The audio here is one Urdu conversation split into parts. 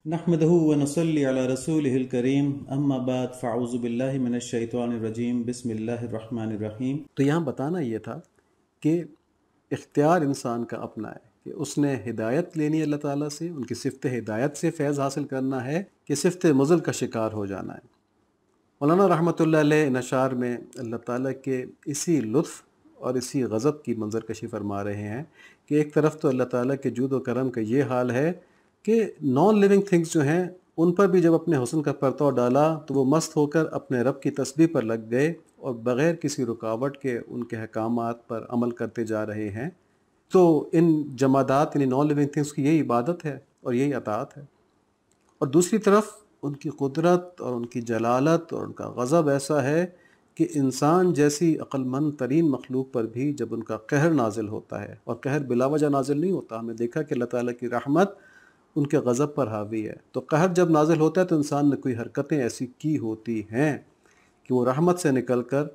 نحمده ونصلي على رسوله الكريم اما بعد فاعوذ باللہ من الشیطان الرجیم بسم اللہ الرحمن الرحیم۔ تو یہاں بتانا یہ تھا کہ اختیار انسان کا اپنا ہے کہ اس نے ہدایت لینی ہے اللہ تعالیٰ سے، ان کی صفت ہدایت سے فیض حاصل کرنا ہے کہ صفت مضل کا شکار ہو جانا ہے۔ مولانا رحمۃ اللہ علیہ ان اشعار میں اللہ تعالیٰ کے اسی لطف اور اسی غضب کی منظر کشی فرما رہے ہیں کہ ایک طرف تو اللہ تعالیٰ کے جود و کرم کا یہ حال ہے کہ نان لیونگ تھنگس جو ہیں ان پر بھی جب اپنے حسن کا پرتو ڈالا تو وہ مست ہو کر اپنے رب کی تسبیح پر لگ گئے اور بغیر کسی رکاوٹ کے ان کے احکامات پر عمل کرتے جا رہے ہیں۔ تو ان جمادات یعنی نان لیونگ تھنگس کی یہی عبادت ہے اور یہی اطاعت ہے۔ اور دوسری طرف ان کی قدرت اور ان کی جلالت اور ان کا غضب ایسا ہے کہ انسان جیسی عقل مند ترین مخلوق پر بھی جب ان کا قہر نازل ہوتا ہے، اور قہر بلا وجہ نازل نہیں ہوتا، ہم نے دیکھا کہ اللہ تعالیٰ کی رحمت ان کے غضب پر حاوی ہے، تو قہر جب نازل ہوتا ہے تو انسان نے کوئی حرکتیں ایسی کی ہوتی ہیں کہ وہ رحمت سے نکل کر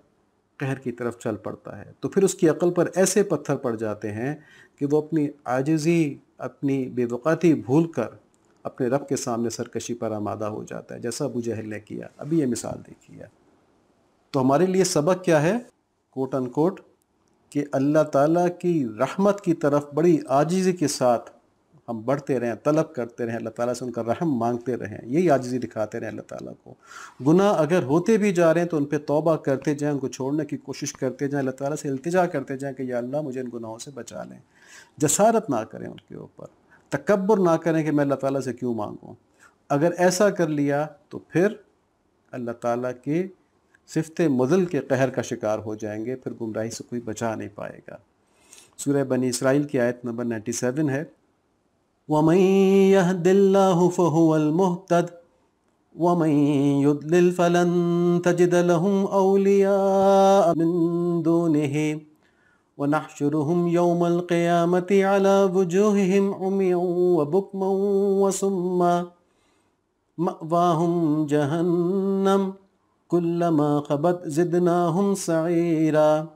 قہر کی طرف چل پڑتا ہے، تو پھر اس کی عقل پر ایسے پتھر پڑ جاتے ہیں کہ وہ اپنی عاجزی، اپنی بے وقاتی بھول کر اپنے رب کے سامنے سرکشی پر آمادہ ہو جاتا ہے، جیسا ابو جہل نے کیا۔ ابھی یہ مثال دیکھی ہے۔ تو ہمارے لیے سبق کیا ہے کوٹ ان کوٹ کہ اللہ تعالیٰ کی رحمت کی طرف بڑی عاجزی کے ساتھ ہم بڑھتے رہیں، طلب کرتے رہیں، اللہ تعالیٰ سے ان کا رحم مانگتے رہیں، یہی عاجزی دکھاتے رہیں اللہ تعالیٰ کو۔ گناہ اگر ہوتے بھی جا رہے ہیں تو ان پہ توبہ کرتے جائیں، ان کو چھوڑنے کی کوشش کرتے جائیں، اللہ تعالیٰ سے التجا کرتے جائیں کہ یا اللہ مجھے ان گناہوں سے بچا لیں۔ جسارت نہ کریں ان کے اوپر، تکبر نہ کریں کہ میں اللہ تعالیٰ سے کیوں مانگوں۔ اگر ایسا کر لیا تو پھر اللہ تعالیٰ کے صفت مضل کے قہر کا شکار ہو جائیں گے، پھر گمراہی سے کوئی بچا نہیں پائے گا۔ سورہ بنی اسرائیل کی آیت نمبر 97 ہے، وَمَن يَهْدِ اللَّهُ فَهُوَ الْمُهْتَدِ وَمَن يُضْلِلْ فَلَن تَجِدَ لَهُمْ أَوْلِيَاءَ مِن دُونِهِ وَنَحْشُرُهُمْ يَوْمَ الْقِيَامَةِ عَلَى وُجُوهِهِمْ عُمْيًا وَبُكْمًا وَصُمًّا مَأْوَاهُمْ جَهَنَّمُ كُلَّمَا خَبَتْ زِدْنَاهُمْ سَعِيرًا۔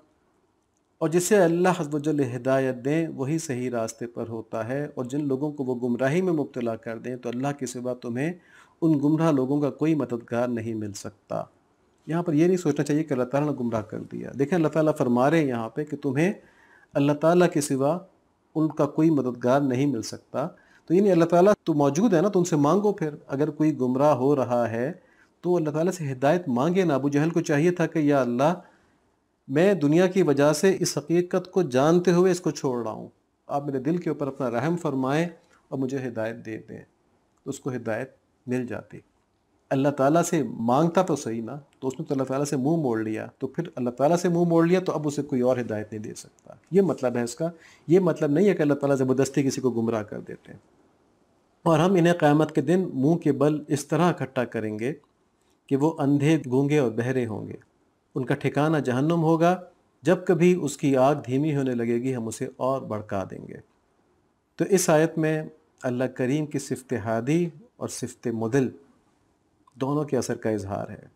اور جسے اللہ عز و جل ہدایت دیں وہی صحیح راستے پر ہوتا ہے، اور جن لوگوں کو وہ گمراہی میں مبتلا کر دیں تو اللہ کے سوا تمہیں ان گمراہ لوگوں کا کوئی مددگار نہیں مل سکتا۔ یہاں پر یہ نہیں سوچنا چاہیے کہ اللہ تعالیٰ نے گمراہ کر دیا۔ دیکھیں اللہ تعالیٰ فرما رہے ہیں یہاں پہ کہ تمہیں اللہ تعالیٰ کے سوا ان کا کوئی مددگار نہیں مل سکتا، تو یعنی اللہ تعالیٰ تو موجود ہے نا، تو ان سے مانگو۔ پھر اگر کوئی گمراہ ہو رہا ہے تو اللہ تعالیٰ سے ہدایت مانگے نا۔ ابو جہل کو چاہیے تھا کہ یا اللہ میں دنیا کی وجہ سے اس حقیقت کو جانتے ہوئے اس کو چھوڑ رہا ہوں، آپ میرے دل کے اوپر اپنا رحم فرمائیں اور مجھے ہدایت دے دیں، تو اس کو ہدایت مل جاتی۔ اللہ تعالیٰ سے مانگتا تو صحیح نا، تو اس نے تو اللہ تعالیٰ سے منہ موڑ لیا، تو پھر اللہ تعالیٰ سے منہ موڑ لیا تو اب اسے کوئی اور ہدایت نہیں دے سکتا۔ یہ مطلب ہے اس کا، یہ مطلب نہیں ہے کہ اللہ تعالیٰ زبردستی کسی کو گمراہ کر دیتے ہیں۔ اور ہم انہیں قیامت کے دن منہ کے بل اس طرح اکٹھا کریں گے کہ وہ اندھے، گونگے اور بہرے ہوں گے، ان کا ٹھکانہ جہنم ہوگا، جب کبھی اس کی آگ دھیمی ہونے لگے گی ہم اسے اور بھڑکا دیں گے۔ تو اس آیت میں اللہ کریم کی صفت ہادی اور صفت مضل دونوں کے اثر کا اظہار ہے۔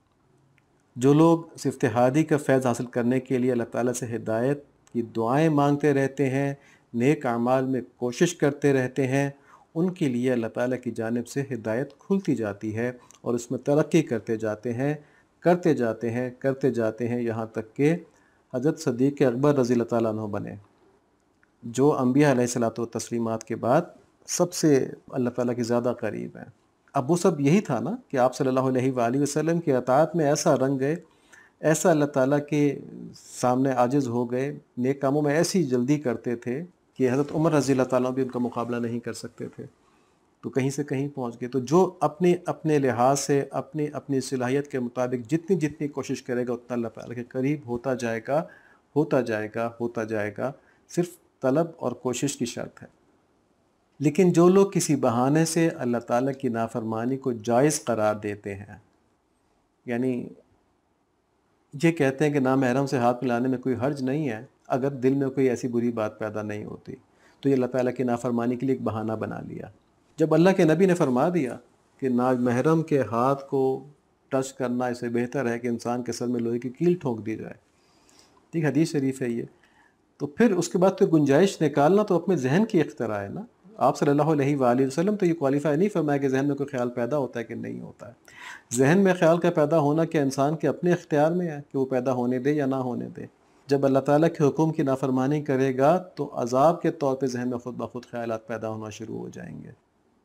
جو لوگ صفت ہادی کا فیض حاصل کرنے کے لیے اللہ تعالیٰ سے ہدایت کی دعائیں مانگتے رہتے ہیں، نیک اعمال میں کوشش کرتے رہتے ہیں، ان کے لیے اللہ تعالیٰ کی جانب سے ہدایت کھلتی جاتی ہے اور اس میں ترقی کرتے جاتے ہیں، کرتے جاتے ہیں، کرتے جاتے ہیں، یہاں تک کہ حضرت صدیق اکبر رضی اللہ تعالیٰ عنہ بنے، جو انبیاء علیہ الصلاۃ والتسلیمات کے بعد سب سے اللہ تعالیٰ کے زیادہ قریب ہیں۔ اب وہ سب یہی تھا نا کہ آپ صلی اللہ علیہ وآلہ وسلم کی اطاعت میں ایسا رنگ گئے، ایسا اللہ تعالیٰ کے سامنے عاجز ہو گئے، نیک کاموں میں ایسی جلدی کرتے تھے کہ حضرت عمر رضی اللہ تعالیٰ بھی ان کا مقابلہ نہیں کر سکتے تھے، تو کہیں سے کہیں پہنچ گئے۔ تو جو اپنے لحاظ سے اپنی صلاحیت کے مطابق جتنی کوشش کرے گا اتنا اللہ تعالیٰ کے قریب ہوتا جائے گا، ہوتا جائے گا، ہوتا جائے گا۔ صرف طلب اور کوشش کی شرط ہے۔ لیکن جو لوگ کسی بہانے سے اللہ تعالیٰ کی نافرمانی کو جائز قرار دیتے ہیں، یعنی یہ کہتے ہیں کہ نامحرم سے ہاتھ ملانے میں کوئی حرج نہیں ہے اگر دل میں کوئی ایسی بری بات پیدا نہیں ہوتی، تو یہ اللہ تعالیٰ کی نافرمانی کے لیے ایک بہانہ بنا لیا۔ جب اللہ کے نبی نے فرما دیا کہ نامحرم کے ہاتھ کو ٹچ کرنا اس سے بہتر ہے کہ انسان کے سر میں لوہے کی کیل ٹھونک دی جائے، ٹھیک، حدیث شریف ہے یہ، تو پھر اس کے بعد تو گنجائش نکالنا تو اپنے ذہن کی اختراع ہے نا۔ آپ صلی اللہ علیہ وآلہ وسلم تو یہ کوالیفائی نہیں فرمایا کہ ذہن میں کوئی خیال پیدا ہوتا ہے کہ نہیں ہوتا ہے۔ ذہن میں خیال کا پیدا ہونا کیا انسان کے اپنے اختیار میں ہے کہ وہ پیدا ہونے دے یا نہ ہونے دے؟ جب اللہ تعالیٰ کے حکم کی نافرمانی کرے گا تو عذاب کے طور پہ ذہن میں خود بخود خیالات پیدا ہونا شروع ہو جائیں گے۔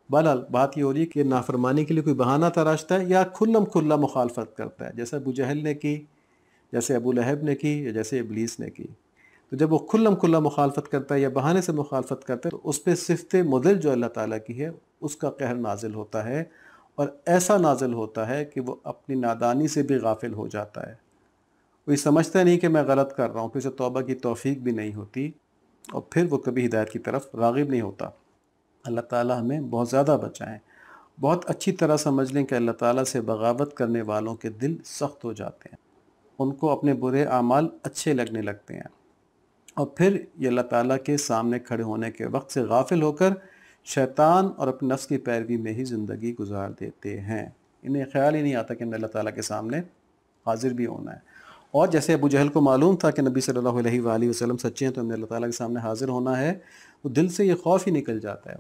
بہرحال بات یہ ہو رہی ہے کہ نافرمانی کے لیے کوئی بہانہ تراشتا ہے یا کھلم کھلا مخالفت کرتا ہے، جیسے ابو جہل نے کی، جیسے ابو لہب نے کی، یا جیسے ابلیس نے کی۔ تو جب وہ کھلم کھلا مخالفت کرتا ہے یا بہانے سے مخالفت کرتا ہے تو اس پہ صفت مضل جو اللہ تعالیٰ کی ہے اس کا قہر نازل ہوتا ہے، اور ایسا نازل ہوتا ہے کہ وہ اپنی نادانی سے بھی غافل ہو جاتا ہے۔ وہ یہ سمجھتا نہیں کہ میں غلط کر رہا ہوں، پھر اسے توبہ کی توفیق بھی نہیں ہوتی، اور پھر وہ کبھی ہدایت کی طرف راغب نہیں ہوتا۔ اللہ تعالیٰ ہمیں بہت زیادہ بچائیں۔ بہت اچھی طرح سمجھ لیں کہ اللہ تعالیٰ سے بغاوت کرنے والوں کے دل سخت ہو جاتے ہیں، ان کو اپنے برے اعمال اچھے لگنے لگتے ہیں، اور پھر یہ اللہ تعالیٰ کے سامنے کھڑے ہونے کے وقت سے غافل ہو کر شیطان اور اپنے نفس کی پیروی میں ہی زندگی گزار دیتے ہیں۔ انہیں خیال ہی نہیں آتا کہ انہیں اللہ تعالیٰ کے سامنے حاضر بھی ہونا ہے۔ اور جیسے ابو جہل کو معلوم تھا کہ نبی صلی اللہ علیہ وآلہ وسلم سچے ہیں تو انہیں اللہ تعالیٰ کے سامنے حاضر ہونا ہے، تو دل سے یہ خوف ہی نکل جاتا ہے،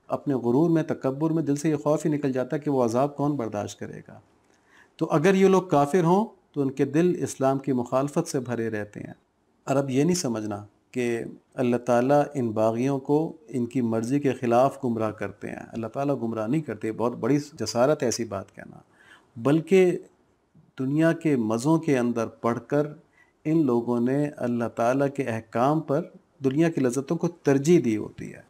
اپنے غرور میں، تکبر میں دل سے یہ خوف ہی نکل جاتا ہے کہ وہ عذاب کون برداشت کرے گا۔ تو اگر یہ لوگ کافر ہوں تو ان کے دل اسلام کی مخالفت سے بھرے رہتے ہیں۔ اور اب یہ نہیں سمجھنا کہ اللہ تعالیٰ ان باغیوں کو ان کی مرضی کے خلاف گمراہ کرتے ہیں۔ اللہ تعالیٰ گمراہ نہیں کرتے، بہت بڑی جسارت ہے ایسی بات کہنا، بلکہ دنیا کے مزوں کے اندر پڑھ کر ان لوگوں نے اللہ تعالیٰ کے احکام پر دنیا کی لذتوں کو ترجیح دی ہوتی ہے،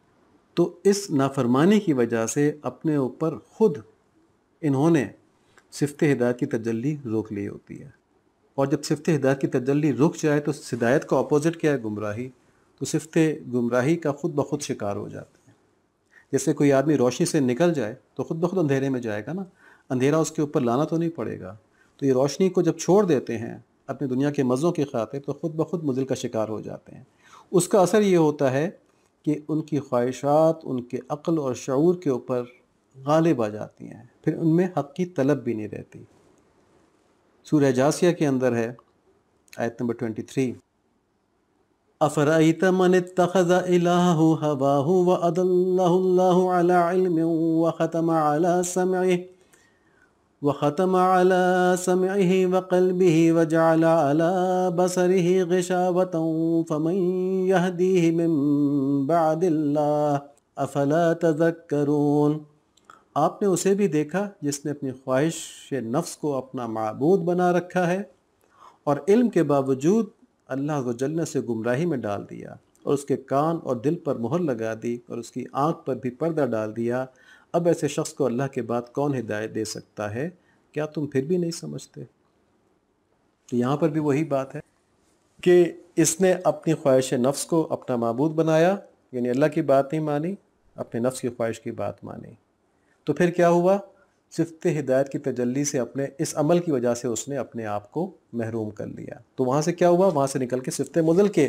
تو اس نافرمانی کی وجہ سے اپنے اوپر خود انہوں نے صفت ہدایت کی تجلی روک لی ہوتی ہے، اور جب صفت ہدایت کی تجلی رک جائے تو ہدایت کا اپوزٹ کیا ہے؟ گمراہی، تو صفت گمراہی کا خود بخود شکار ہو جاتے ہیں۔ جیسے کوئی آدمی روشنی سے نکل جائے تو خود بخود اندھیرے میں جائے گا نا، اندھیرا اس کے اوپر لانا تو نہیں پڑے گا۔ تو یہ روشنی کو جب چھوڑ دیتے ہیں اپنی دنیا کے مزوں کی خاطر تو خود بخود مضل کا شکار ہو جاتے ہیں۔ اس کا اثر یہ ہوتا ہے کہ ان کی خواہشات ان کے عقل اور شعور کے اوپر غالب آ جاتی ہیں، پھر ان میں حق کی طلب بھی نہیں رہتی۔ سورہ جاسیہ کے اندر ہے آیت نمبر 23، أَفَرَأَيْتَ مَنِ اتَّخَذَ إِلَٰهَهُ هَوَاهُ وَأَضَلَّهُ اللَّهُ عَلَىٰ عِلْمٍ وختم على سمعه وقلبه وجعل على بصره غشاوة فمن يهديه من بعد الله افلا تذكرون۔ آپ نے اسے بھی دیکھا جس نے اپنی خواہش نفس کو اپنا معبود بنا رکھا ہے، اور علم کے باوجود اللہ عز و جل نے اسے گمراہی میں ڈال دیا، اور اس کے کان اور دل پر مہر لگا دی، اور اس کی آنکھ پر بھی پردہ ڈال دیا۔ اب ایسے شخص کو اللہ کے بعد کون ہدایت دے سکتا ہے؟ کیا تم پھر بھی نہیں سمجھتے؟ تو یہاں پر بھی وہی بات ہے کہ اس نے اپنی خواہش نفس کو اپنا معبود بنایا، یعنی اللہ کی بات نہیں مانی، اپنے نفس کی خواہش کی بات مانی، تو پھر کیا ہوا؟ صفت ہدایت کی تجلی سے اپنے اس عمل کی وجہ سے اس نے اپنے آپ کو محروم کر لیا۔ تو وہاں سے کیا ہوا؟ وہاں سے نکل کے صفت مضل کے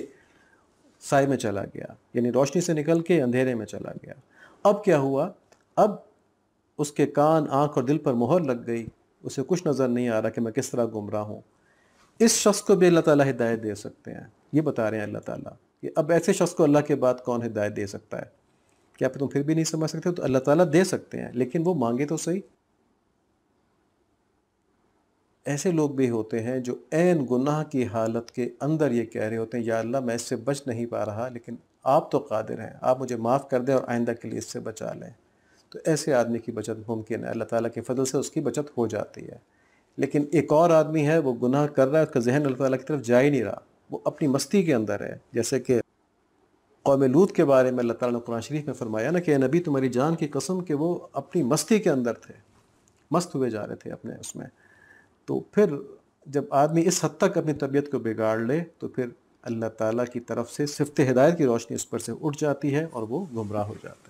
سائے میں چلا گیا، یعنی روشنی سے نکل کے اندھیرے میں چلا گیا۔ اب کیا ہوا؟ اب اس کے کان، آنکھ اور دل پر مہر لگ گئی، اسے کچھ نظر نہیں آ رہا کہ میں کس طرح گمراہ ہوں۔ اس شخص کو بھی اللہ تعالیٰ ہدایت دے سکتے ہیں، یہ بتا رہے ہیں اللہ تعالیٰ کہ اب ایسے شخص کو اللہ کے بعد کون ہدایت دے سکتا ہے؟ کیا تم پھر بھی نہیں سمجھ سکتے؟ تو اللہ تعالیٰ دے سکتے ہیں، لیکن وہ مانگے تو صحیح۔ ایسے لوگ بھی ہوتے ہیں جو عین گناہ کی حالت کے اندر یہ کہہ رہے ہوتے ہیں، یا اللہ میں اس سے بچ نہیں پا رہا، لیکن آپ تو قادر ہیں، آپ مجھے معاف کر دیں اور آئندہ کے لیے اس سے بچا لیں۔ تو ایسے آدمی کی بچت ممکن ہے، اللہ تعالیٰ کے فضل سے اس کی بچت ہو جاتی ہے۔ لیکن ایک اور آدمی ہے، وہ گناہ کر رہا ہے، اس کا ذہن اللہ تعالیٰ کی طرف جا ہی نہیں رہا، وہ اپنی مستی کے اندر ہے۔ جیسے کہ قوم لوط کے بارے میں اللہ تعالیٰ نے قرآن شریف میں فرمایا نا کہ اے نبی تمہاری جان کی قسم کہ وہ اپنی مستی کے اندر تھے، مست ہوئے جا رہے تھے اپنے اس میں۔ تو پھر جب آدمی اس حد تک اپنی طبیعت کو بگاڑ لے تو پھر اللہ تعالیٰ کی طرف سے صفت ہدایت کی روشنی اس پر سے اٹھ جاتی ہے اور وہ گمراہ ہو جاتا ہے۔